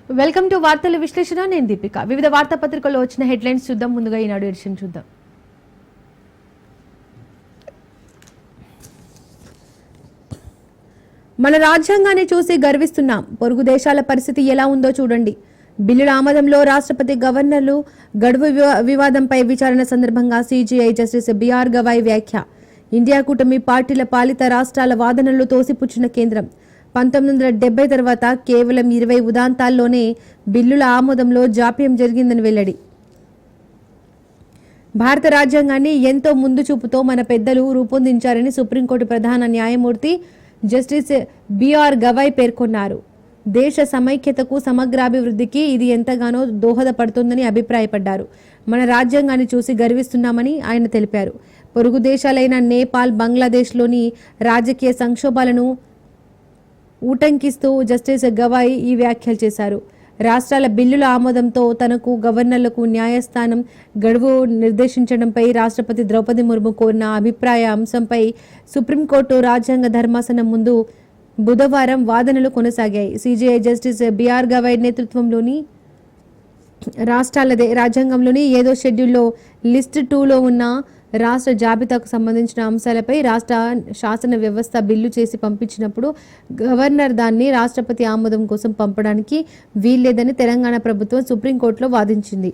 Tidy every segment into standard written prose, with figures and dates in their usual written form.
Welcome to వార్తల విశ్లేషణ. నేను దీపిక. వివిధ వార్తాపత్రికల్లో వచ్చిన హెడ్లైన్స్ చూద్దాం. ముందుగా ఈనాడు ఎడిషన్ చూద్దాం. మన రాజ్యాంగాన్ని చూసి గర్విస్తున్నాం. పొరుగు దేశాల పరిస్థితి ఎలా ఉందో చూడండి. బిల్లుల ఆమోదంలో రాష్ట్రపతి గవర్నర్లు గడువు వివాదంపై విచారణ సందర్భంగా సిజేఐ జస్టిస్ బిఆర్ గవాయ్ వ్యాఖ్య. ఇండియా కూటమి పార్టీల పాలిత రాష్ట్రాల వాదనలు తోసిపుచ్చిన కేంద్రం. 1970 తర్వాత కేవలం 20 ఉదాంతాల్లోనే బిల్లుల ఆమోదంలో జాప్యం జరిగిందని వెల్లడి. భారత రాజ్యాంగాన్ని ఎంతో ముందు చూపుతో మన పెద్దలు రూపొందించారని సుప్రీంకోర్టు ప్రధాన న్యాయమూర్తి జస్టిస్ బిఆర్ గవాయ్ పేర్కొన్నారు. దేశ సమైక్యతకు సమగ్రాభివృద్ధికి ఇది ఎంతగానో దోహదపడుతుందని అభిప్రాయపడ్డారు. మన రాజ్యాంగాన్ని చూసి గర్విస్తున్నామని ఆయన తెలిపారు. పొరుగు దేశాలైన నేపాల్, బంగ్లాదేశ్లోని రాజకీయ సంక్షోభాలను ఉటంకిస్తూ జస్టిస్ గవాయ్ ఈ వ్యాఖ్యలు చేశారు. రాష్ట్రాల బిల్లుల ఆమోదంతో తనకు గవర్నర్లకు న్యాయస్థానం గడువు నిర్దేశించడంపై రాష్ట్రపతి ద్రౌపది ముర్ము కోరిన అభిప్రాయ అంశంపై సుప్రీంకోర్టు రాజ్యాంగ ధర్మాసనం ముందు బుధవారం వాదనలు కొనసాగాయి. సిజేఐ జస్టిస్ బిఆర్ గవాయ్ నేతృత్వంలోని రాజ్యాంగంలోని ఏదో షెడ్యూల్లో లిస్ట్ 2లో ఉన్న రాష్ట్ర జాబితాకు సంబంధించిన అంశాలపై రాష్ట్ర శాసన వ్యవస్థ బిల్లు చేసి పంపించినప్పుడు గవర్నర్ దాన్ని రాష్ట్రపతి ఆమోదం కోసం పంపడానికి వీల్లేదని తెలంగాణ ప్రభుత్వం సుప్రీంకోర్టులో వాదించింది.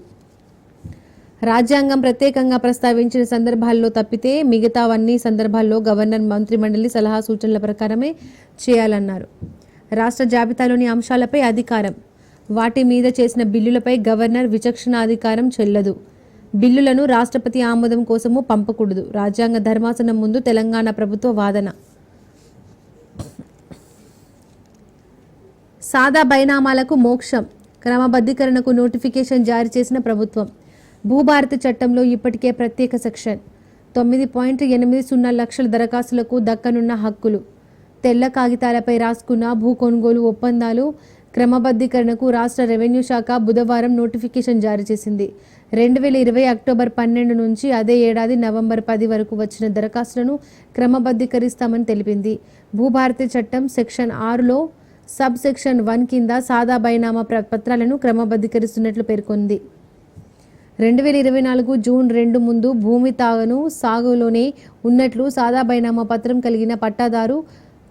రాజ్యాంగం ప్రత్యేకంగా ప్రస్తావించిన సందర్భాల్లో తప్పితే మిగతావన్నీ సందర్భాల్లో గవర్నర్ మంత్రిమండలి సలహా సూచనల ప్రకారమే చేయాలన్నారు. రాష్ట్ర జాబితాలోని అంశాలపై అధికారం, వాటి మీద చేసిన బిల్లులపై గవర్నర్ విచక్షణాధికారం చెల్లదు. బిల్లులను రాష్ట్రపతి ఆమోదం కోసము పంపకూడదు. రాజ్యాంగ ధర్మాసనం ముందు తెలంగాణ ప్రభుత్వ వాదన. సాదా బైనామాలకు మోక్షం, క్రమబద్ధీకరణకు నోటిఫికేషన్ జారీ చేసిన ప్రభుత్వం. భూభారతి చట్టంలో ఇప్పటికే ప్రత్యేక సెక్షన్ 9.80 లక్షల దరఖాస్తులకు దక్కనున్న హక్కులు. తెల్ల కాగితాలపై రాసుకున్న భూ కొనుగోలు ఒప్పందాలు క్రమబద్ధీకరణకు రాష్ట్ర రెవెన్యూ శాఖ బుధవారం నోటిఫికేషన్ జారీ చేసింది. 2020 అక్టోబర్ 12 నుంచి అదే ఏడాది నవంబర్ 10 వరకు వచ్చిన దరఖాస్తులను క్రమబద్ధీకరిస్తామని తెలిపింది. భూభారతి చట్టం సెక్షన్ 6లో సబ్ సెక్షన్ 1 కింద సాదా బైనామా పత్రాలను క్రమబద్ధీకరిస్తున్నట్లు పేర్కొంది. 2024 జూన్ 2 ముందు భూమి సాగులోనే ఉన్నట్లు సాదా బైనామా పత్రం కలిగిన పట్టాదారు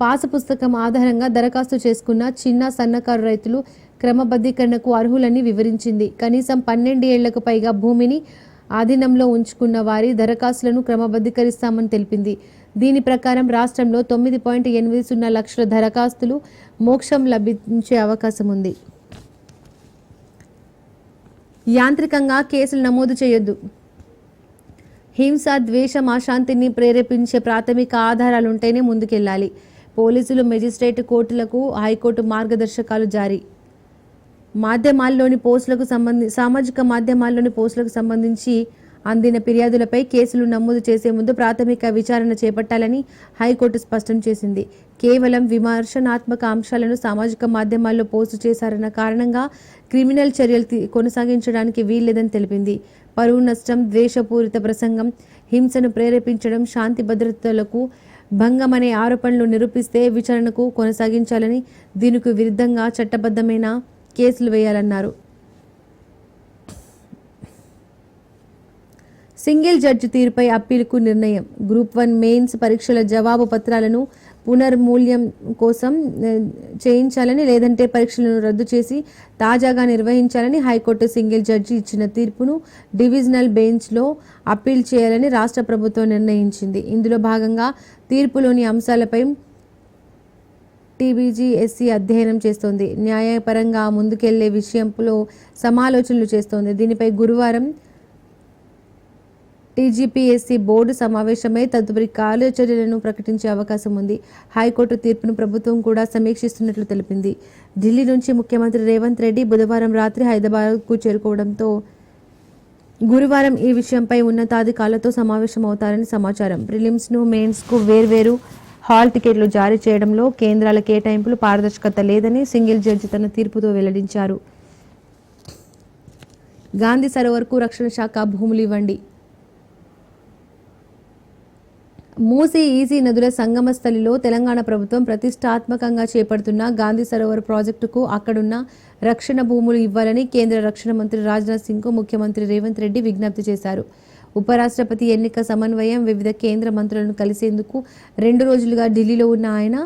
పాసు పుస్తకం ఆధారంగా దరఖాస్తు చేసుకున్న చిన్న సన్నకారు రైతులు క్రమబద్ధీకరణకు అర్హులని వివరించింది. కనీసం 12 ఏళ్లకు పైగా భూమిని ఆధీనంలో ఉంచుకున్న వారి దరఖాస్తులను క్రమబద్ధీకరిస్తామని తెలిపింది. దీని ప్రకారం రాష్ట్రంలో 9.80 లక్షల దరఖాస్తులు మోక్షం లభించే అవకాశం ఉంది. యాంత్రికంగా కేసులు నమోదు చేయొద్దు. హింస, ద్వేషం, అశాంతిని ప్రేరేపించే ప్రాథమిక ఆధారాలుంటేనే ముందుకెళ్లాలి. పోలీసులు, మెజిస్ట్రేట్ కోర్టులకు హైకోర్టు మార్గదర్శకాలు జారీ. సామాజిక మాధ్యమాల్లోని పోస్టులకు సంబంధించి అందిన ఫిర్యాదులపై కేసులు నమోదు చేసే ముందు ప్రాథమిక విచారణ చేపట్టాలని హైకోర్టు స్పష్టం చేసింది. కేవలం విమర్శనాత్మక అంశాలను సామాజిక మాధ్యమాల్లో పోస్టు చేశారన్న కారణంగా క్రిమినల్ చర్యలు కొనసాగించడానికి వీల్లేదని తెలిపింది. పరువు నష్టం, ద్వేషపూరిత ప్రసంగం, హింసను ప్రేరేపించడం, శాంతి భద్రతలకు భంగం అనే ఆరోపణలు నిరూపిస్తే విచారణకు కొనసాగించాలని, దీనికి విరుద్ధంగా చట్టబద్ధమైన కేసులు వేయాలన్నారు. సింగిల్ జడ్జి తీరుపై అప్పీలుకు నిర్ణయం. గ్రూప్ 1 మెయిన్స్ పరీక్షల జవాబు పత్రాలను పునర్మూల్యం కోసం చేయించాలని, లేదంటే పరీక్షలను రద్దు చేసి తాజాగా నిర్వహించాలని హైకోర్టు సింగిల్ జడ్జి ఇచ్చిన తీర్పును డివిజనల్ బెంచ్లో అప్పీల్ చేయాలని రాష్ట్ర ప్రభుత్వం నిర్ణయించింది. ఇందులో భాగంగా తీర్పులోని అంశాలపై టీబీజీఎస్సీ అధ్యయనం చేస్తోంది. న్యాయపరంగా ముందుకెళ్లే విషయంలో సమాలోచనలు చేస్తోంది. దీనిపై గురువారం టీజీపీఎస్సీ బోర్డు సమావేశమై తదుపరి కార్యాచరణను ప్రకటించే అవకాశం ఉంది. హైకోర్టు తీర్పును ప్రభుత్వం కూడా సమీక్షిస్తున్నట్లు తెలిపింది. ఢిల్లీ నుంచి ముఖ్యమంత్రి రేవంత్ రెడ్డి బుధవారం రాత్రి హైదరాబాద్కు చేరుకోవడంతో గురువారం ఈ విషయంపై ఉన్నతాధికారులతో సమావేశమవుతారని సమాచారం. ప్రిలిమ్స్ను, మెయిన్స్కు వేర్వేరు హాల్ టికెట్లు జారీ చేయడంలో కేంద్రాల కేటాయింపులు పారదర్శకత లేదని సింగిల్ జడ్జి తన తీర్పుతో వెల్లడించారు. గాంధీ సరోవర్కు రక్షణ శాఖ భూములు ఇవ్వండి. మూసీ ఈసీ నదుల సంగమ స్థలిలో తెలంగాణ ప్రభుత్వం ప్రతిష్టాత్మకంగా చేపడుతున్న గాంధీ సరోవర్ ప్రాజెక్టుకు అక్కడున్న రక్షణ భూములు ఇవ్వాలని కేంద్ర రక్షణ మంత్రి రాజ్నాథ్ సింగ్కు ముఖ్యమంత్రి రేవంత్ రెడ్డి విజ్ఞప్తి చేశారు. ఉపరాష్ట్రపతి ఎన్నిక సమన్వయం వివిధ కేంద్ర మంత్రులను కలిసేందుకు 2 రోజులుగా ఢిల్లీలో ఉన్న ఆయన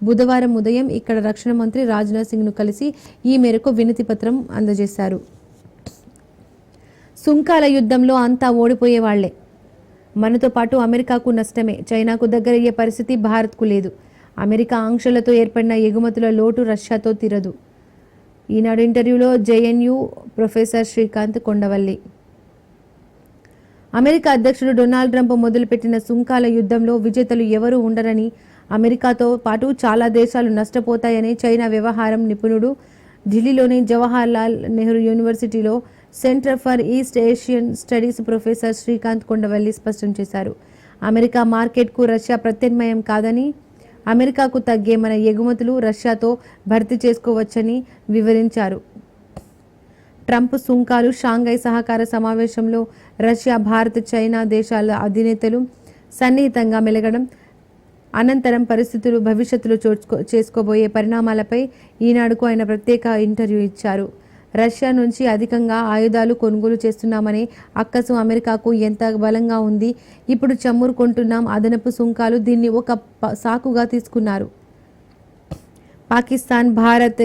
బుధవారం ఉదయం ఇక్కడ రక్షణ మంత్రి రాజ్నాథ్ సింగ్ను కలిసి ఈ మేరకు వినతి పత్రం అందజేశారు. సుంకాల యుద్ధంలో అంతా ఓడిపోయే వాళ్లే. మనతో పాటు అమెరికాకు నష్టమే. చైనాకు దగ్గరయ్యే పరిస్థితి భారత్కు లేదు. అమెరికా ఆంక్షలతో ఏర్పడిన ఎగుమతుల లోటు రష్యాతో తీరదు. ఈనాడు ఇంటర్వ్యూలో JNU professor Srikanth Kondavalli. America అధ్యక్షుడు డొనాల్డ్ ట్రంప్ మొదలుపెట్టిన సుంకాల యుద్ధంలో విజేతలు ఎవరూ ఉండరని, అమెరికాతో పాటు చాలా దేశాలు నష్టపోతాయని చైనా వ్యవహారం నిపుణుడు, ఢిల్లీలోని జవహర్లాల్ నెహ్రూ యూనివర్సిటీలో centre for East Asian studies professor Srikanth Kondavalli స్పష్టం చేశారు. అమెరికా మార్కెట్కు రష్యా ప్రత్యామ్నాయం కాదని, అమెరికాకు తగ్గే మన ఎగుమతులు రష్యాతో భర్తీ చేసుకోవచ్చని వివరించారు. ట్రంప్ సుంకాలు షాంఘై సహకార సమావేశంలో రష్యా, భారత్, చైనా దేశాల అధినేతలు సన్నిహితంగా మెలగడం, అనంతరం పరిస్థితులు భవిష్యత్తులో చేసుకోబోయే పరిణామాలపై ఈనాడుకు ఆయన ప్రత్యేక ఇంటర్వ్యూ ఇచ్చారు. రష్యా నుంచి అధికంగా ఆయుధాలు కొనుగోలు చేస్తున్నామనే అక్కసు అమెరికాకు ఎంత బలంగా ఉంది. ఇప్పుడు చమ్మురుకుంటున్నాం. అదనపు సుంకాలు దీన్ని ఒక సాకుగా తీసుకున్నారు. పాకిస్తాన్, భారత్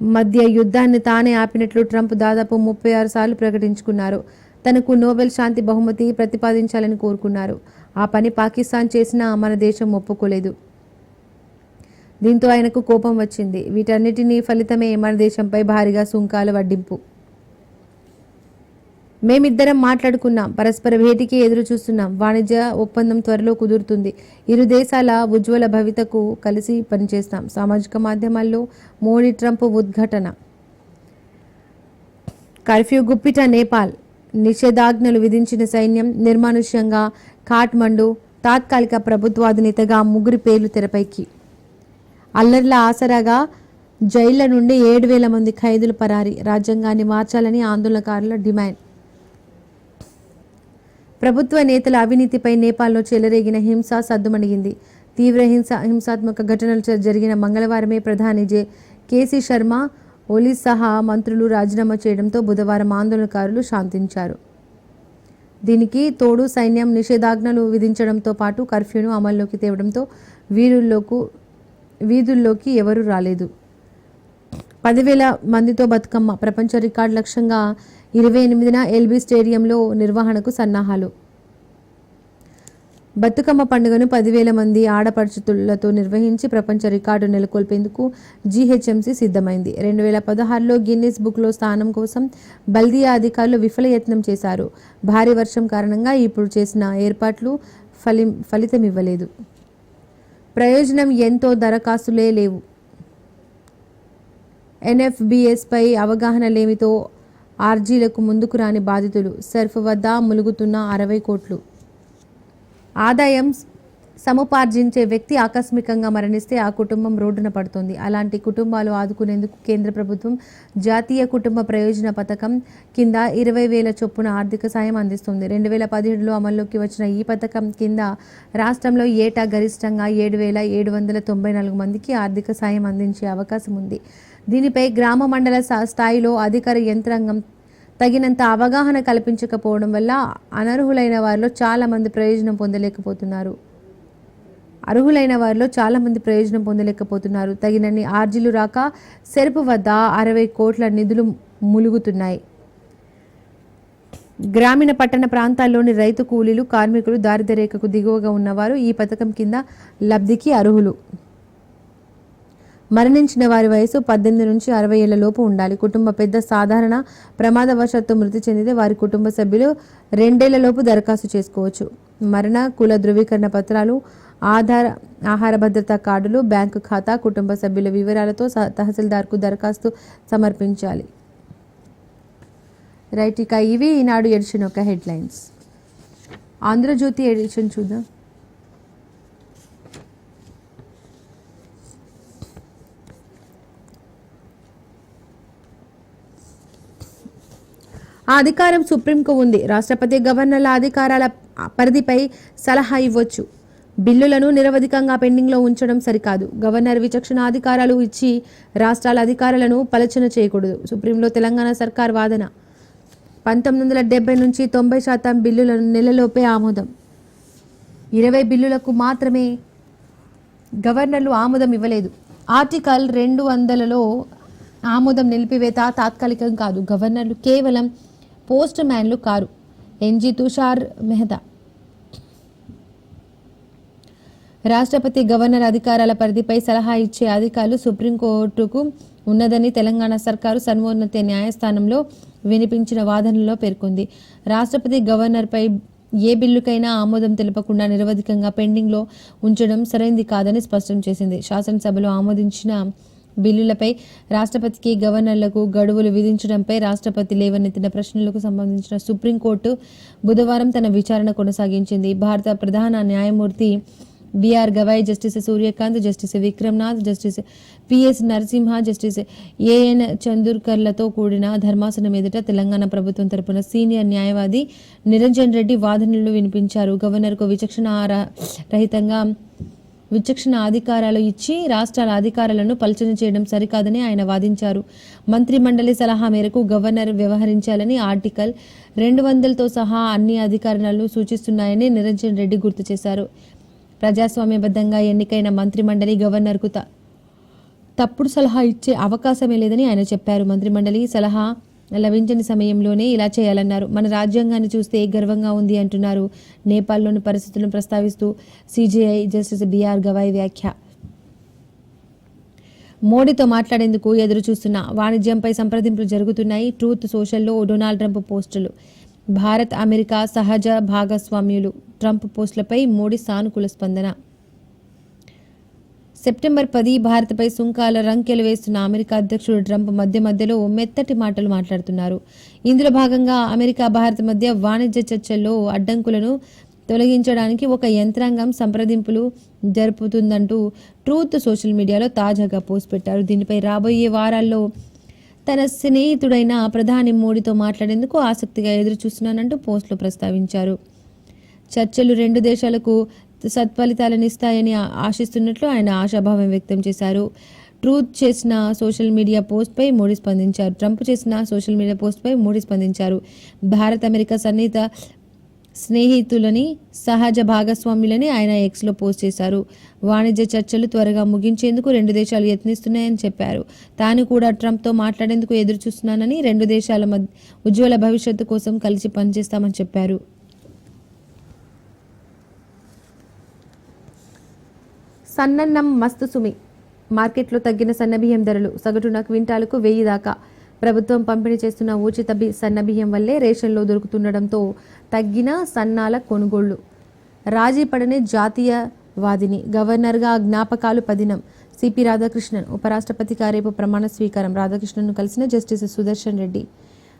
మధ్య యుద్ధాన్ని తానే ఆపినట్లు ట్రంప్ దాదాపు 36 సార్లు ప్రకటించుకున్నారు. తనకు నోబెల్ శాంతి బహుమతి ప్రతిపాదించాలని కోరుకున్నారు. ఆ పని పాకిస్తాన్ చేసినా మన దేశం ఒప్పుకోలేదు. దీంతో ఆయనకు కోపం వచ్చింది. వీటన్నిటినీ ఫలితమే మన దేశంపై భారీగా సుంకాల వడ్డింపు. మేమిద్దరం మాట్లాడుకున్నాం. పరస్పర భేటీకి ఎదురు చూస్తున్నాం. వాణిజ్య ఒప్పందం త్వరలో కుదురుతుంది. ఇరు దేశాల ఉజ్వల భవితకు కలిసి పనిచేస్తాం. సామాజిక మాధ్యమాల్లో మోడీ ట్రంప్ ఉద్ఘాటన. కర్ఫ్యూ గుప్పిట నేపాల్. నిషేధాజ్ఞలు విధించిన సైన్యం. నిర్మానుష్యంగా కాఠ్మండు. తాత్కాలిక ప్రభుత్వాధినేతగా 3 పేర్లు తెరపైకి. అల్లర్ల ఆసరాగా జైళ్ల నుండి 7,000 మంది ఖైదీలు పరారీ. రాజ్యాంగాన్ని మార్చాలని ఆందోళనకారుల డిమాండ్. ప్రభుత్వ నేతల అవినీతిపై నేపాల్లో చెలరేగిన హింస సద్దుమణిగింది. తీవ్ర హింసాత్మక ఘటనలు జరిగిన మంగళవారమే ప్రధాని కేసీ శర్మ ఒలి సహా మంత్రులు రాజీనామా చేయడంతో బుధవారం ఆందోళనకారులు శాంతించారు. దీనికి తోడు సైన్యం నిషేధాజ్ఞలు విధించడంతో పాటు కర్ఫ్యూను అమల్లోకి తేవడంతో వీధుల్లోకి ఎవరూ రాలేదు. 10,000 మందితో బతుకమ్మ. ప్రపంచ రికార్డు లక్ష్యంగా 28న ఎల్బీ స్టేడియంలో నిర్వహణకు సన్నాహాలు. బతుకమ్మ పండుగను 10,000 మంది ఆడపడుచులతో నిర్వహించి ప్రపంచ రికార్డు నెలకొల్పేందుకు జీహెచ్ఎంసీ సిద్ధమైంది. 2016లో గిన్నిస్ బుక్లో స్థానం కోసం బల్దియా అధికారులు విఫల యత్నం చేశారు. భారీ వర్షం కారణంగా ఇప్పుడు చేసిన ఏర్పాట్లు ఫలితమివ్వలేదు. ప్రయోజనం ఎంతో, దరఖాస్తులే లేవు. ఎన్ఎఫ్బిఎస్పై అవగాహన లేమితో ఆర్జీలకు ముందుకు రాని బాధితులు. సర్ఫ్ వద్ద ములుగుతున్న 60 కోట్లు. ఆదాయం సముపార్జించే వ్యక్తి ఆకస్మికంగా మరణిస్తే ఆ కుటుంబం రోడ్డున పడుతోంది. అలాంటి కుటుంబాలు ఆదుకునేందుకు కేంద్ర ప్రభుత్వం జాతీయ కుటుంబ ప్రయోజన పథకం కింద 20,000 చొప్పున ఆర్థిక సాయం అందిస్తుంది. 2017లో అమల్లోకి వచ్చిన ఈ పథకం కింద రాష్ట్రంలో ఏటా గరిష్టంగా 7,794 మందికి ఆర్థిక సాయం అందించే అవకాశం ఉంది. దీనిపై గ్రామ మండల స్థాయిలో అధికార యంత్రాంగం తగినంత అవగాహన కల్పించకపోవడం వల్ల అనర్హులైన వారిలో చాలామంది ప్రయోజనం పొందలేకపోతున్నారు. తగినన్ని ఆర్జీలు రాక సెర్పు వద్ద 60 కోట్ల నిధులు ములుగుతున్నాయి. గ్రామీణ పట్టణ ప్రాంతాల్లోని రైతు కూలీలు, కార్మికులు, దారిద్ర్య రేఖకు దిగువగా ఉన్నవారు ఈ పథకం కింద లబ్ధికి అర్హులు. మరణించిన వారి వయసు 18 నుంచి 60 ఏళ్ల లోపు ఉండాలి. కుటుంబ పెద్ద సాధారణ ప్రమాదవశాత్తు మృతి చెందితే వారి కుటుంబ సభ్యులు 2 ఏళ్ల లోపు దరఖాస్తు చేసుకోవచ్చు. మరణ, కుల ధృవీకరణ పత్రాలు, ఆహార భద్రతా కార్డులు, బ్యాంకు ఖాతా, కుటుంబ సభ్యుల వివరాలతో తహసీల్దార్కు దరఖాస్తు సమర్పించాలి. రైట్, ఇక ఇవి ఈనాడు ఎడిషన్ యొక్క హెడ్లైన్స్. ఆంధ్రజ్యోతి ఎడిషన్ చూద్దాం. ఆ అధికారం సుప్రీంకు ఉంది. రాష్ట్రపతి, గవర్నర్ల అధికారాల పరిధిపై సలహా ఇవ్వచ్చు. బిల్లులను నిరవధికంగా పెండింగ్లో ఉంచడం సరికాదు. గవర్నర్ విచక్షణ అధికారాలు ఇచ్చి రాష్ట్రాల అధికారులను పలచన చేయకూడదు. సుప్రీంలో తెలంగాణ సర్కార్ వాదన. 1970 నుంచి 90% బిల్లులను నెలలోపే ఆమోదం. 20 బిల్లులకు మాత్రమే గవర్నర్లు ఆమోదం ఇవ్వలేదు. ఆర్టికల్ 200లో ఆమోదం నిలిపివేత తాత్కాలికం కాదు. గవర్నర్లు కేవలం పోస్ట్ మ్యాన్లు కారు. ఎన్జీ తుషార్ మెహతా. రాష్ట్రపతి గవర్నర్ అధికారాల పరిధిపై సలహా ఇచ్చే అధికారులు సుప్రీంకోర్టుకు ఉన్నదని తెలంగాణ సర్కారు సర్వోన్నత న్యాయస్థానంలో వినిపించిన వాదనలో పేర్కొంది. రాష్ట్రపతి గవర్నర్పై ఏ బిల్లుకైనా ఆమోదం తెలపకుండా నిరవధికంగా పెండింగ్లో ఉంచడం సరైంది కాదని స్పష్టం చేసింది. శాసనసభలో ఆమోదించిన బిల్లులపై రాష్ట్రపతికి గవర్నర్లకు గడువులు విధించడంపై రాష్ట్రపతి లేవనెత్తిన ప్రశ్నలకు సంబంధించిన సుప్రీంకోర్టు బుధవారం తన విచారణ కొనసాగించింది. భారత ప్రధాన న్యాయమూర్తి BR Gavai, justice Suryakant, justice Vikramnath, justice PS Narasimha, justice AN చందూర్కర్లతో కూడిన ధర్మాసనం ఎదుట తెలంగాణ ప్రభుత్వం తరపున సీనియర్ న్యాయవాది నిరంజన్ రెడ్డి వాదనలు వినిపించారు. గవర్నర్కు విచక్షణ అధికారాలు ఇచ్చి రాష్ట్రాల అధికారులను పలచన చేయడం సరికాదని ఆయన వాదించారు. మంత్రి మండలి సలహా మేరకు గవర్నర్ వ్యవహరించాలని ఆర్టికల్ 200తో సహా అన్ని అధికారాలను సూచిస్తున్నాయని నిరంజన్ రెడ్డి గుర్తు చేశారు. ప్రజాస్వామ్యబద్ధంగా ఎన్నికైన మంత్రి మండలి గవర్నర్కు తప్పుడు సలహా ఇచ్చే అవకాశమే లేదని ఆయన చెప్పారు. మంత్రి మండలి సలహా లభించని సమయంలోనే ఇలా చేయాలన్నారు. మన రాజ్యాంగాన్ని చూస్తే గర్వంగా ఉంది అంటున్నారు. నేపాల్లోని పరిస్థితులను ప్రస్తావిస్తూ సిజేఐ జస్టిస్ బిఆర్ గవాయ్ వ్యాఖ్య. మోడీతో మాట్లాడేందుకు ఎదురు చూస్తున్న వాణిజ్యంపై సంప్రదింపులు జరుగుతున్నాయి. ట్రూత్ సోషల్లో డొనాల్డ్ ట్రంప్ పోస్టులు. భారత్ అమెరికా సహజ భాగస్వామ్యులు. ట్రంప్ పోస్టులపై మోడీ సానుకూల స్పందన. సెప్టెంబర్ 10 భారత్పై సుంకాల రంకెలు వేస్తున్న అమెరికా అధ్యక్షుడు ట్రంప్ మధ్యలో మెత్తటి మాటలు మాట్లాడుతున్నారు. ఇందులో భాగంగా అమెరికా భారత్ మధ్య వాణిజ్య చర్చల్లో అడ్డంకులను తొలగించడానికి ఒక యంత్రాంగం సంప్రదింపులు జరుపుతుందంటూ ట్రూత్ సోషల్ మీడియాలో తాజాగా పోస్ట్ పెట్టారు. దీనిపై రాబోయే వారాల్లో తన స్నేహితుడైన ప్రధాని మోడీతో మాట్లాడేందుకు ఆసక్తిగా ఎదురు చూస్తున్నానంటూ పోస్టులో ప్రస్తావించారు. చర్చలు 2 దేశాలకు సత్ఫలితాలను ఇస్తాయని ఆశిస్తున్నట్లు ఆయన ఆశాభావం వ్యక్తం చేశారు. ట్రూత్ చేసిన సోషల్ మీడియా పోస్ట్పై మోడీ స్పందించారు. ట్రంప్ చేసిన సోషల్ మీడియా పోస్ట్పై మోడీ స్పందించారు. భారత్ అమెరికా సన్నిహిత స్నేహితులని సహజ భాగస్వాములని ఆయన ఎక్స్లో పోస్ట్ చేశారు. వాణిజ్య చర్చలు త్వరగా ముగించేందుకు 2 దేశాలు యత్నిస్తున్నాయని చెప్పారు. తాను కూడా ట్రంప్తో మాట్లాడేందుకు ఎదురు చూస్తున్నానని, 2 దేశాల ఉజ్వల భవిష్యత్తు కోసం కలిసి పనిచేస్తామని చెప్పారు. సన్నన్నం మస్తు సుమి. మార్కెట్లో తగ్గిన సన్నబియ్యం ధరలు. సగటున క్వింటాలకు 1000 దాకా. ప్రభుత్వం పంపిణీ చేస్తున్న ఉచిత సన్నబియ్యం వల్లే రేషన్లో దొరుకుతుండడంతో తగ్గిన సన్నాల కొనుగోళ్లు. రాజీ పడని జాతీయవాదిని. గవర్నర్గా జ్ఞాపకాలు పదినం. సిపి రాధాకృష్ణన్. ఉపరాష్ట్రపతిగా రేపు ప్రమాణ స్వీకారం. రాధాకృష్ణన్ను కలిసిన జస్టిస్ సుదర్శన్ రెడ్డి.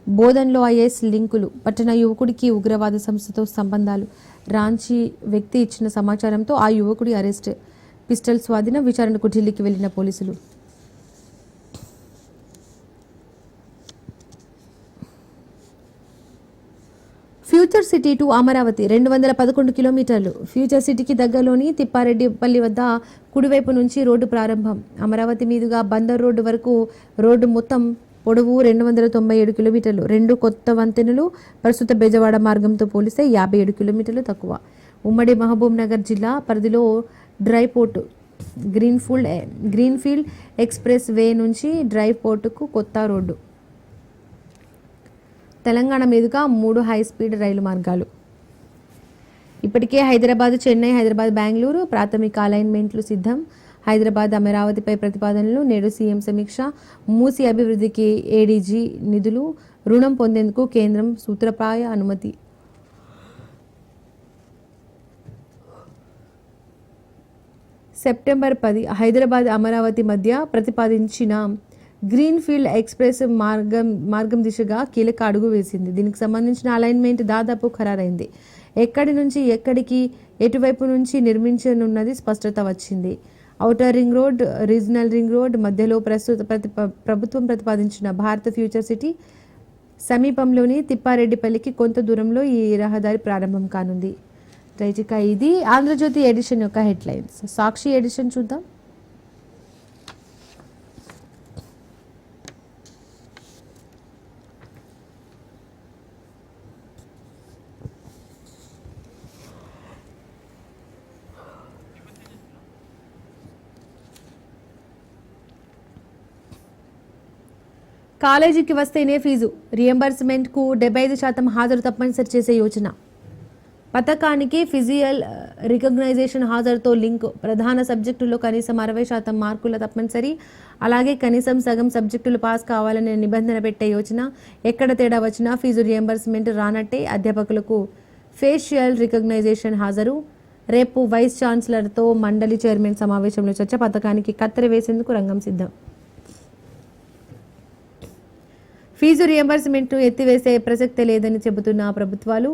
బోధన్లో ఐఏఎస్ లింకులు. పట్టణ యువకుడికి ఉగ్రవాద సంస్థతో సంబంధాలు. రాంచీ వ్యక్తి ఇచ్చిన సమాచారంతో ఆ యువకుడి అరెస్ట్. పిస్టల్ స్వాధీనం. విచారణకు ఢిల్లీకి వెళ్లిన పోలీసులు. ఫ్యూచర్ సిటీ టు అమరావతి 211 కిలోమీటర్లు. ఫ్యూచర్ సిటీకి దగ్గరలోని తిప్పారెడ్డిపల్లి వద్ద కుడివైపు నుంచి రోడ్డు ప్రారంభం. అమరావతి మీదుగా బందర్ రోడ్డు వరకు రోడ్డు మొత్తం పొడవు 297 కిలోమీటర్లు. 2 కొత్త వంతెనలు. ప్రస్తుత బెజవాడ మార్గంతో పోలిస్తే 57 కిలోమీటర్లు తక్కువ. ఉమ్మడి మహబూబ్ నగర్ జిల్లా పరిధిలో dry port. Greenfield express way నుంచి డ్రై పోర్టుకు కొత్త రోడ్డు. తెలంగాణ మీదుగా 3 హైస్పీడ్ రైలు మార్గాలు. ఇప్పటికే హైదరాబాద్ చెన్నై, హైదరాబాద్ బెంగళూరు ప్రాథమిక అలైన్మెంట్లు సిద్ధం. హైదరాబాద్ అమరావతిపై ప్రతిపాదనలు. నేడు సీఎం సమీక్ష. మూసి అభివృద్ధికి ఏడీజీ నిధులు. రుణం పొందేందుకు కేంద్రం సూత్రప్రాయ అనుమతి. సెప్టెంబర్ 10 హైదరాబాద్ అమరావతి మధ్య ప్రతిపాదించిన గ్రీన్ఫీల్డ్ ఎక్స్ప్రెస్ మార్గం దిశగా కీలక అడుగు వేసింది. దీనికి సంబంధించిన అలైన్మెంట్ దాదాపు ఖరారైంది. ఎక్కడి నుంచి ఎక్కడికి, ఎటువైపు నుంచి నిర్మించనున్నది స్పష్టత వచ్చింది. Outer ring road, regional ring road మధ్యలో ప్రభుత్వం ప్రతిపాదించిన భారత ఫ్యూచర్ సిటీ సమీపంలోని తిప్పారెడ్డిపల్లికి కొంత దూరంలో ఈ రహదారి ప్రారంభం కానుంది. రైట్, ఇక ఇది ఆంధ్రజ్యోతి ఎడిషన్ యొక్క హెడ్లైన్స్. సాక్షి ఎడిషన్ చూద్దాం. కాలేజీకి వస్తేనే ఫీజు రియంబర్స్మెంట్కు 75% హాజరు తప్పనిసరి చేసే యోచన. పథకానికి ఫిజికల్ రికగ్నైజేషన్ హాజరుతో లింక్. ప్రధాన సబ్జెక్టుల్లో కనీసం 60% మార్కులు తప్పనిసరి. అలాగే కనీసం సగం సబ్జెక్టులు పాస్ కావాలనే నిబంధన పెట్టే యోచన. ఎక్కడ తేడా వచ్చినా ఫీజు రియంబర్స్మెంట్ రానట్టే. అధ్యాపకులకు ఫేషియల్ రికగ్నైజేషన్ హాజరు. రేపు వైస్ ఛాన్సలర్తో మండలి చైర్మన్ సమావేశంలో చర్చ. పథకానికి కత్తెర వేసేందుకు రంగం సిద్ధం. ఫీజు రియంబర్స్మెంట్ను ఎత్తివేసే ప్రసక్తే లేదని చెబుతున్న ప్రభుత్వాలు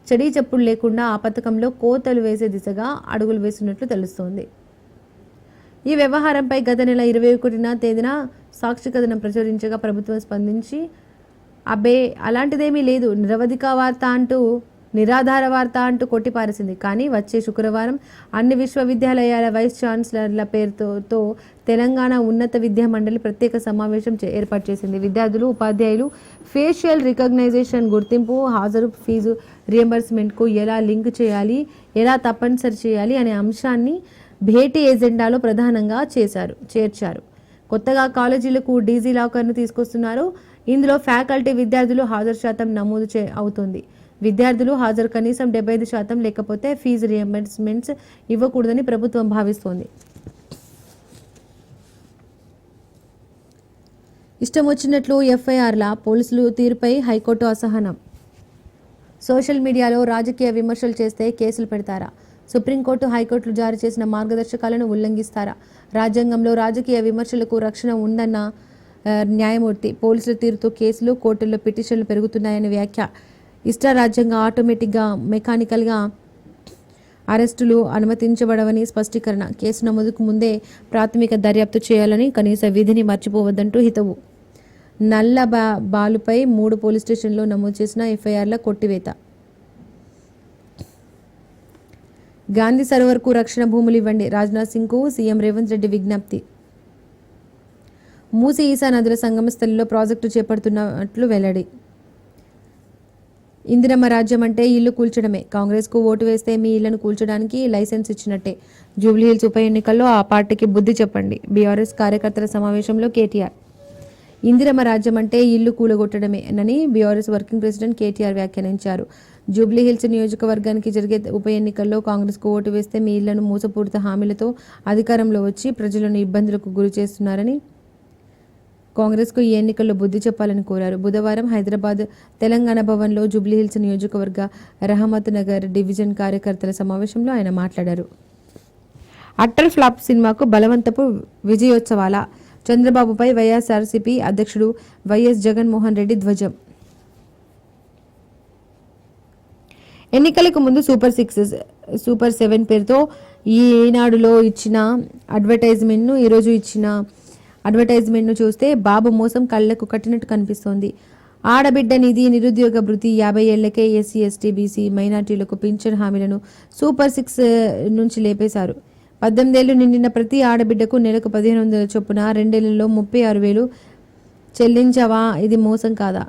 చెడీ చప్పుడు లేకుండా ఆ పథకంలో కోతలు వేసే దిశగా అడుగులు వేస్తున్నట్లు తెలుస్తోంది. ఈ వ్యవహారంపై గత నెల 21న తేదీన సాక్షి కథనం ప్రచురించగా ప్రభుత్వం స్పందించి అబ్బే అలాంటిదేమీ లేదు, నిరాధార వార్త అంటూ కొట్టిపారేసింది. కానీ వచ్చే శుక్రవారం అన్ని విశ్వవిద్యాలయాల వైస్ ఛాన్సలర్ల పేరుతో తెలంగాణ ఉన్నత విద్యా మండలి ప్రత్యేక సమావేశం ఏర్పాటు చేసింది. విద్యార్థులు, ఉపాధ్యాయులు ఫేషియల్ రికగ్నైజేషన్ గుర్తింపు, హాజరు, ఫీజు రియంబర్స్మెంట్కు ఎలా లింక్ చేయాలి, ఎలా తప్పనిసరి చేయాలి అనే అంశాన్ని భేటీ ఎజెండాలో ప్రధానంగా చేర్చారు. కొత్తగా కాలేజీలకు డీజీ లాకర్ను తీసుకొస్తున్నారు. ఇందులో ఫ్యాకల్టీ, విద్యార్థులు హాజరు శాతం నమోదు అవుతుంది. విద్యార్థులు హాజరు కనీసం 75% లేకపోతే ఫీజు రియంబర్స్మెంట్స్ ఇవ్వకూడదని ప్రభుత్వం భావిస్తోంది. ఇష్టం వచ్చినట్లు ఎఫ్ఐఆర్ల పోలీసులు తీరుపై హైకోర్టు అసహనం. సోషల్ మీడియాలో రాజకీయ విమర్శలు చేస్తే కేసులు పెడతారా? సుప్రీంకోర్టు, హైకోర్టులు జారీ చేసిన మార్గదర్శకాలను ఉల్లంఘిస్తారా? రాజ్యాంగంలో రాజకీయ విమర్శలకు రక్షణ ఉందన్న న్యాయమూర్తి. పోలీసుల తీరుతో కేసులు, కోర్టుల్లో పిటిషన్లు పెరుగుతున్నాయని వ్యాఖ్య. రాజ్యాంగ ఆటోమేటిక్గా, మెకానికల్గా అరెస్టులు అనుమతించబడవని స్పష్టీకరణ. కేసు నమోదుకు ముందే ప్రాథమిక దర్యాప్తు చేయాలని కనీస విధిని మర్చిపోవద్దంటూ హితవు. నల్ల బాలుపై 3 పోలీస్ స్టేషన్లో నమోదు చేసిన ఎఫ్ఐఆర్ల కొట్టివేత. గాంధీ సరోవర్కు రక్షణ భూములు ఇవ్వండి, రాజ్నాథ్ సింగ్కు సీఎం రేవంత్ రెడ్డి విజ్ఞప్తి. మూసీ, ఈసా నదుల సంగమ స్థలిలో ప్రాజెక్టు చేపడుతున్నట్లు వెల్లడి. ఇందిరమ్మ రాజ్యం అంటే ఇల్లు కూల్చడమే. కాంగ్రెస్కు ఓటు వేస్తే మీ ఇళ్లను కూల్చడానికి లైసెన్స్ ఇచ్చినట్టే. జూబ్లీహిల్స్ ఉప ఎన్నికల్లో ఆ పార్టీకి బుద్ధి చెప్పండి. బీఆర్ఎస్ కార్యకర్తల సమావేశంలో కేటీఆర్. ఇందిరమ్మ రాజ్యం అంటే ఇల్లు కూలగొట్టడమేనని బీఆర్ఎస్ వర్కింగ్ ప్రెసిడెంట్ కేటీఆర్ వ్యాఖ్యానించారు. జూబ్లీహిల్స్ నియోజకవర్గానికి జరిగే ఉప ఎన్నికల్లో కాంగ్రెస్కు ఓటు వేస్తే మీ ఇళ్లను మోసపూరిత హామీలతో అధికారంలో వచ్చి ప్రజలను ఇబ్బందులకు గురి చేస్తున్నారని, కాంగ్రెస్కు ఈ ఎన్నికల్లో బుద్ధి చెప్పాలని కోరారు. బుధవారం హైదరాబాద్ తెలంగాణ భవన్లో జూబ్లీహిల్స్ నియోజకవర్గ రహమత్ నగర్ డివిజన్ కార్యకర్తల సమావేశంలో ఆయన మాట్లాడారు. అట్టర్ ఫ్లాప్ సినిమాకు బలవంతపు విజయోత్సవాల. చంద్రబాబుపై వైఎస్ఆర్సీపీ అధ్యక్షుడు వైఎస్ జగన్మోహన్ రెడ్డి ధ్వజం. ఎన్నికలకు ముందు సూపర్ 6, సూపర్ 7 పేరుతో ఈనాడులో ఇచ్చిన అడ్వర్టైజ్మెంట్ను చూస్తే బాబు మోసం కళ్లకు కట్టినట్టు కనిపిస్తోంది. ఆడబిడ్డ నిధి, నిరుద్యోగ భృతి, 50 ఏళ్లకే ఎస్సీ, ఎస్టీ, బీసీ, మైనార్టీలకు పింఛన్ హామీలను సూపర్ 6 నుంచి లేపేశారు. 18 ఏళ్లు నిండిన ప్రతి ఆడబిడ్డకు నెలకు 1500 చొప్పున 2 ఏళ్లలో 36,000 చెల్లించవా? ఇది మోసం కాదా?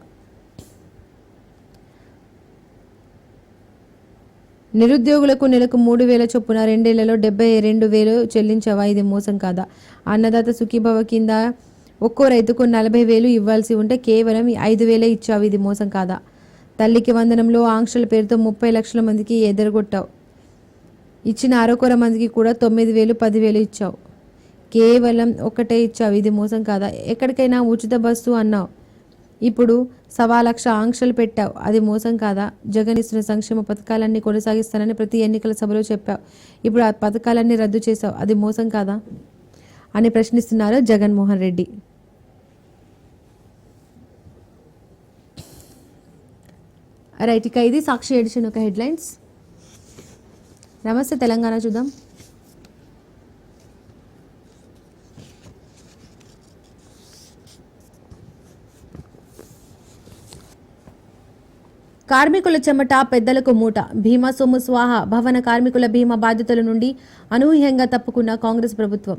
నిరుద్యోగులకు నెలకు 3,000 చొప్పున 2 ఏళ్లలో 72,000 చెల్లించవా? ఇది మోసం కాదా? అన్నదాత సుఖీభవ కింద ఒక్కో రైతుకు 40,000 ఇవ్వాల్సి ఉంటే కేవలం 5,000 ఇచ్చావు. ఇది మోసం కాదా? తల్లికి వందనంలో ఆంక్షల పేరుతో 30 లక్షల మందికి ఎదరగొట్టావు. ఇచ్చిన అరకొర మందికి కూడా 9,000, 10,000 ఇచ్చావు. కేవలం ఒక్కటే ఇచ్చావు. ఇది మోసం కాదా? ఎక్కడికైనా ఉచిత బస్సు అన్నావు. ఇప్పుడు 1,00,000 ఆంక్షలు పెట్టావు. అది మోసం కాదా? జగన్ ఇస్తున్న సంక్షేమ పథకాలన్నీ కొనసాగిస్తానని ప్రతి ఎన్నికల సభలో చెప్పావు. ఇప్పుడు ఆ పథకాలన్నీ రద్దు చేశావు. అది మోసం కాదా అని ప్రశ్నిస్తున్నారు జగన్మోహన్ రెడ్డి. రైట్, ఇక ఇది సాక్షి ఎడిషన్ ఒక హెడ్లైన్స్. నమస్తే తెలంగాణ చూద్దాం. కార్మికుల చెమట పెద్దలకు మూట, భీమా సొమ్ము స్వాహ, భవన కార్మికుల బీమా బాధ్యతల నుండి అనూహ్యంగా తప్పుకున్న కాంగ్రెస్ ప్రభుత్వం.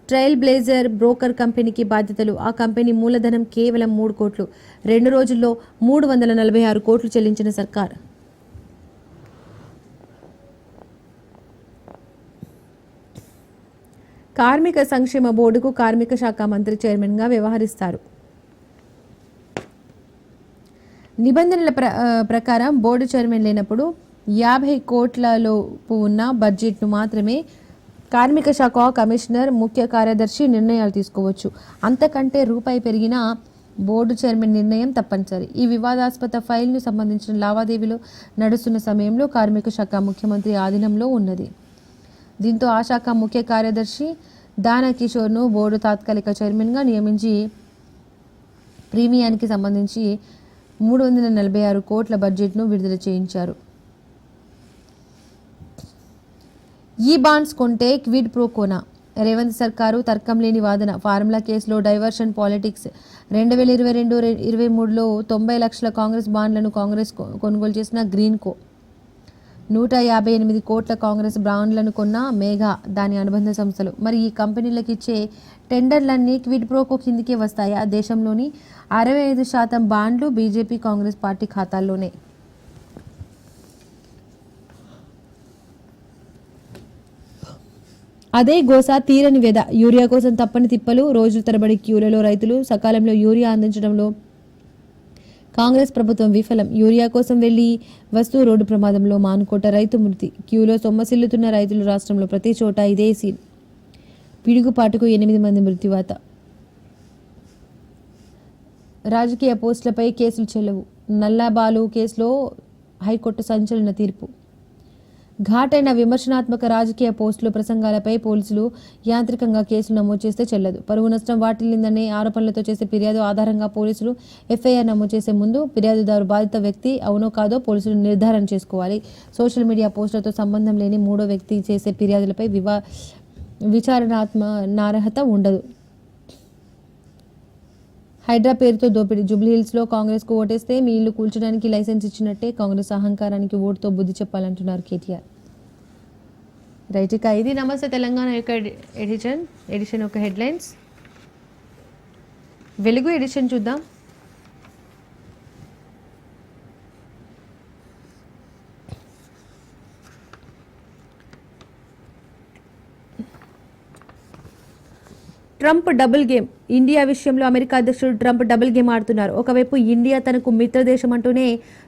ట్రయల్ బ్లేజర్ బ్రోకర్ కంపెనీకి బాధ్యతలు. ఆ కంపెనీ మూలధనం కేవలం 3 కోట్లు. 2 రోజుల్లో 346 కోట్లు చెల్లించిన సర్కార్. కార్మిక సంక్షేమ బోర్డుకు కార్మిక శాఖ మంత్రి చైర్మన్గా వ్యవహరిస్తారు. నిబంధనల ప్రకారం బోర్డు చైర్మన్ లేనప్పుడు 50 కోట్లలోపు ఉన్న బడ్జెట్ను మాత్రమే కార్మిక శాఖ కమిషనర్, ముఖ్య కార్యదర్శి నిర్ణయాలు తీసుకోవచ్చు. అంతకంటే రూపాయి పెరిగినా బోర్డు చైర్మన్ నిర్ణయం తప్పనిసరి. ఈ వివాదాస్పద ఫైల్ను సంబంధించిన లావాదేవీలు నడుస్తున్న సమయంలో కార్మిక శాఖ ముఖ్యమంత్రి ఆధీనంలో ఉన్నది. దీంతో ఆ శాఖ ముఖ్య కార్యదర్శి దానకిషోర్ను బోర్డు తాత్కాలిక చైర్మన్గా నియమించి ప్రీమియానికి సంబంధించి 346 కోట్ల బడ్జెట్ను విడుదల చేయించారు. ఈ బాండ్స్ కొంటే క్విడ్ ప్రో కోనా? రేవంత్ సర్కారు తర్కం లేని వాదన. ఫార్ములా కేసులో డైవర్షన్ పాలిటిక్స్. 2022-23లో 90 లక్షల కాంగ్రెస్ బాండ్లను కాంగ్రెస్ కొనుగోలు చేసిన గ్రీన్ కో, 158 కోట్ల కాంగ్రెస్ బాండ్లను కొన్న మేఘా, దాని అనుబంధ సంస్థలు. మరి ఈ కంపెనీలకు ఇచ్చే టెండర్లన్నీ క్విడ్ ప్రోకో కిందికే వస్తాయా? దేశంలోని 65% బాండ్లు బీజేపీ కాంగ్రెస్ పార్టీ ఖాతాల్లోనే. అదే గోసా తీరని వ్యధ. యూరియా కోసం తప్పని తిప్పలు, రోజుల తరబడి క్యూలలో రైతులు. సకాలంలో యూరియా అందించడంలో కాంగ్రెస్ ప్రభుత్వం విఫలం. యూరియా కోసం వెళ్లి వస్తూ రోడ్డు ప్రమాదంలో మానుకోట రైతు మృతి. క్యూలో సొమ్మసిల్లుతున్న రైతులు. రాష్ట్రంలో ప్రతి చోట ఇదే సీన్. పిడుగుపాటుకు 8 మంది మృత్యువాత. రాజకీయ పోస్టులపై కేసులు చెల్లవు. నల్లబాలు కేసులో హైకోర్టు సంచలన తీర్పు. ఘాటైన విమర్శనాత్మక రాజకీయ పోస్టులు, ప్రసంగాలపై పోలీసులు యాంత్రికంగా కేసులు నమోదు చేస్తే చెల్లదు. పరువు నష్టం వాటిల్లిందనే ఆరోపణలతో చేసే ఫిర్యాదు ఆధారంగా పోలీసులు ఎఫ్ఐఆర్ నమోదు చేసే ముందు ఫిర్యాదుదారు బాధిత వ్యక్తి అవునో కాదో పోలీసులు నిర్ధారణ చేసుకోవాలి. సోషల్ మీడియా పోస్టులతో సంబంధం లేని మూడో వ్యక్తి చేసే ఫిర్యాదులపై విచారణాత్మక ఉండదు. హైడ్రా పేరుతో దోపిడీ. జూబ్లీహిల్స్లో కాంగ్రెస్కు ఓటేస్తే మీ ఇల్లు కూల్చడానికి లైసెన్స్ ఇచ్చినట్టే. కాంగ్రెస్ అహంకారానికి ఓటుతో బుద్ధి చెప్పాలంటున్నారు కేటీఆర్. రైట్, ఇక ఇది నమస్తే తెలంగాణ యొక్క ఎడిషన్ యొక్క హెడ్లైన్స్. వెలుగు ఎడిషన్ చూద్దాం. Trump double game. ఇండియా విషయంలో అమెరికా అధ్యక్షుడు ట్రంప్ డబుల్ గేమ్ ఆడుతున్నారు. ఒకవైపు ఇండియా తనకు మిత్రదేశం అంటూనే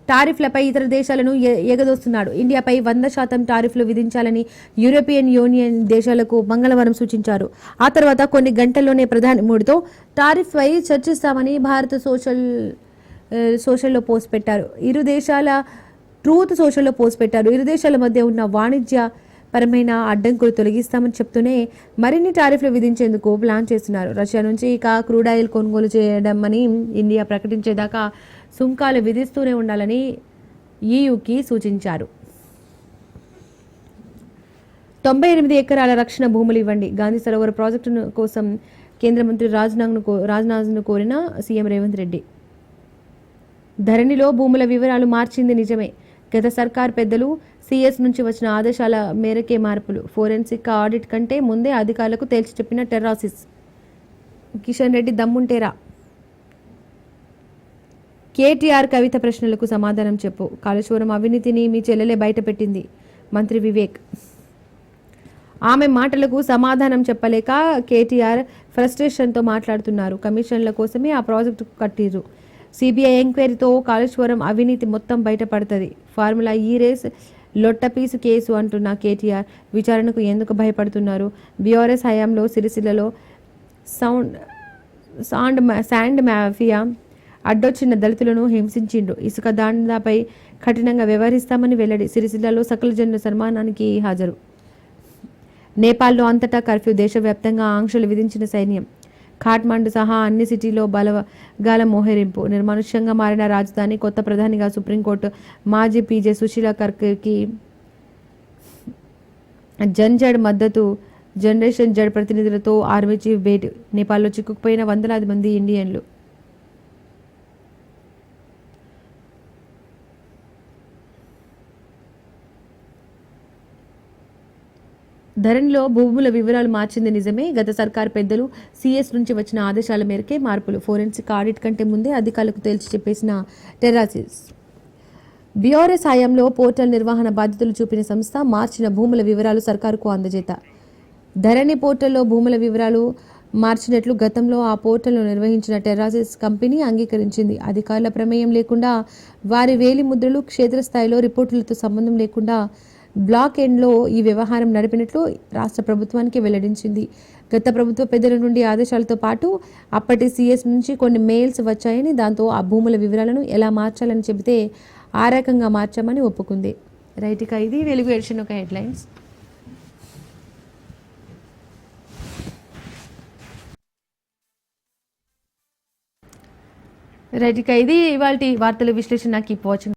టారిఫ్లపై ఇతర దేశాలను ఎగదోస్తున్నాడు. ఇండియాపై 100% టారిఫ్లు విధించాలని యూరోపియన్ యూనియన్ దేశాలకు మంగళవారం సూచించారు. ఆ తర్వాత కొన్ని గంటల్లోనే ప్రధాని మోడీతో టారిఫ్పై చర్చిస్తామని భారత సోషల్లో పోస్ట్ పెట్టారు. ఇరు దేశాల మధ్య ఉన్న వాణిజ్య పరమైన అడ్డంకులు తొలగిస్తామని చెప్తూనే మరిన్ని టారిఫ్లు విధించేందుకు ప్లాన్ చేస్తున్నారు. రష్యా నుంచి ఇక క్రూడ్ ఆయిల్ కొనుగోలు చేయడమని ఇండియా ప్రకటించేదాకా సుంకాలు విధిస్తూనే ఉండాలని ఈయూకి సూచించారు. 98 ఎకరాల రక్షణ భూములు ఇవ్వండి. గాంధీ సరోవర్ ప్రాజెక్టు కోసం కేంద్ర మంత్రి రాజ్నాథ్ను కోరిన సీఎం రేవంత్ రెడ్డి. ధరణిలో భూముల వివరాలు మార్చింది నిజమే. గత సర్కార్ పెద్దలు సిఎస్ నుంచి వచ్చిన ఆదేశాల మేరకే మార్పులు. ఫోరెన్సిక్ ఆడిట్ కంటే ముందే అధికారులకు తేల్చి చెప్పిన టెర్రాసిస్. కిషన్ రెడ్డి దమ్ముంటేరా. కేటీఆర్ కవిత ప్రశ్నలకు సమాధానం చెప్పు. కాళేశ్వరం అవినీతిని మీ చెల్లెలే బయటపెట్టింది. మంత్రి వివేక్. ఆమె మాటలకు సమాధానం చెప్పలేక కేటీఆర్ ఫ్రస్ట్రేషన్తో మాట్లాడుతున్నారు. కమిషన్ల కోసమే ఆ ప్రాజెక్టు కట్టిరు. సిబిఐ ఎంక్వైరీతో కాళేశ్వరం అవినీతి మొత్తం బయటపడుతుంది. ఫార్ములా ఈ రేస్ లొట్టపీసు కేసు అంటున్న కేటీఆర్ విచారణకు ఎందుకు భయపడుతున్నారు? బీఆర్ఎస్ హయాంలో సిరిసిల్లలో శాండ్ మాఫియా అడ్డొచ్చిన దళితులను హింసించిండ్రు. ఇసుక దందాపై కఠినంగా వ్యవహరిస్తామని వెల్లడి. సిరిసిల్లలో సకల జనుల సన్మానానికి హాజరు. నేపాల్లో అంతటా కర్ఫ్యూ. దేశవ్యాప్తంగా ఆంక్షలు విధించిన సైన్యం. ఖాట్మండు సహా అన్ని సిటీలో బలగాల మోహరింపు. నిర్మానుష్యంగా మారిన రాజధాని. కొత్త ప్రధానిగా సుప్రీంకోర్టు మాజీ పీజే సుశీల కర్కి జడ్ మద్దతు. జనరేషన్ జడ్ ప్రతినిధులతో ఆర్మీ చీఫ్ భేటీ. నేపాల్లో చిక్కుకుపోయిన వందలాది మంది ఇండియన్లు. ధరణిలో భూముల వివరాలు మార్చింది నిజమే. గత సర్కారు పెద్దలు సిఎస్ నుంచి వచ్చిన ఆదేశాల మేరకే మార్పులు. ఫోరెన్సిక్ ఆడిట్ కంటే ముందే అధికారులకు తేల్చి చెప్పేసిన టెర్రాసిస్. బీఆర్ఎస్ హయాంలో పోర్టల్ నిర్వహణ బాధ్యతలు చూపిన సంస్థ మార్చిన భూముల వివరాలు సర్కారుకు అందజేత. ధరణి పోర్టల్లో భూముల వివరాలు మార్చినట్లు గతంలో ఆ పోర్టల్ను నిర్వహించిన టెర్రాసిస్ కంపెనీ అంగీకరించింది. అధికారుల ప్రమేయం లేకుండా వారి వేలి ముద్రలు, క్షేత్రస్థాయిలో రిపోర్టులతో సంబంధం లేకుండా బ్లాక్ ఎండ్లో ఈ వ్యవహారం నడిపినట్లు రాష్ట్ర ప్రభుత్వానికి వెల్లడించింది. గత ప్రభుత్వ పెద్దల నుండి ఆదేశాలతో పాటు అప్పటి సిఎస్ నుంచి కొన్ని మెయిల్స్ వచ్చాయని, దాంతో ఆ భూముల వివరాలను ఎలా మార్చాలని చెబితే ఆ రకంగా మార్చామని ఒప్పుకుంది. రైట్, ఇక ఇది వెలుగు ఎడిషన్ ఒక హెడ్లైన్స్. రైట్, ఇక ఇది ఇవాల్టి వార్తల విశ్లేషణ. Keep watching.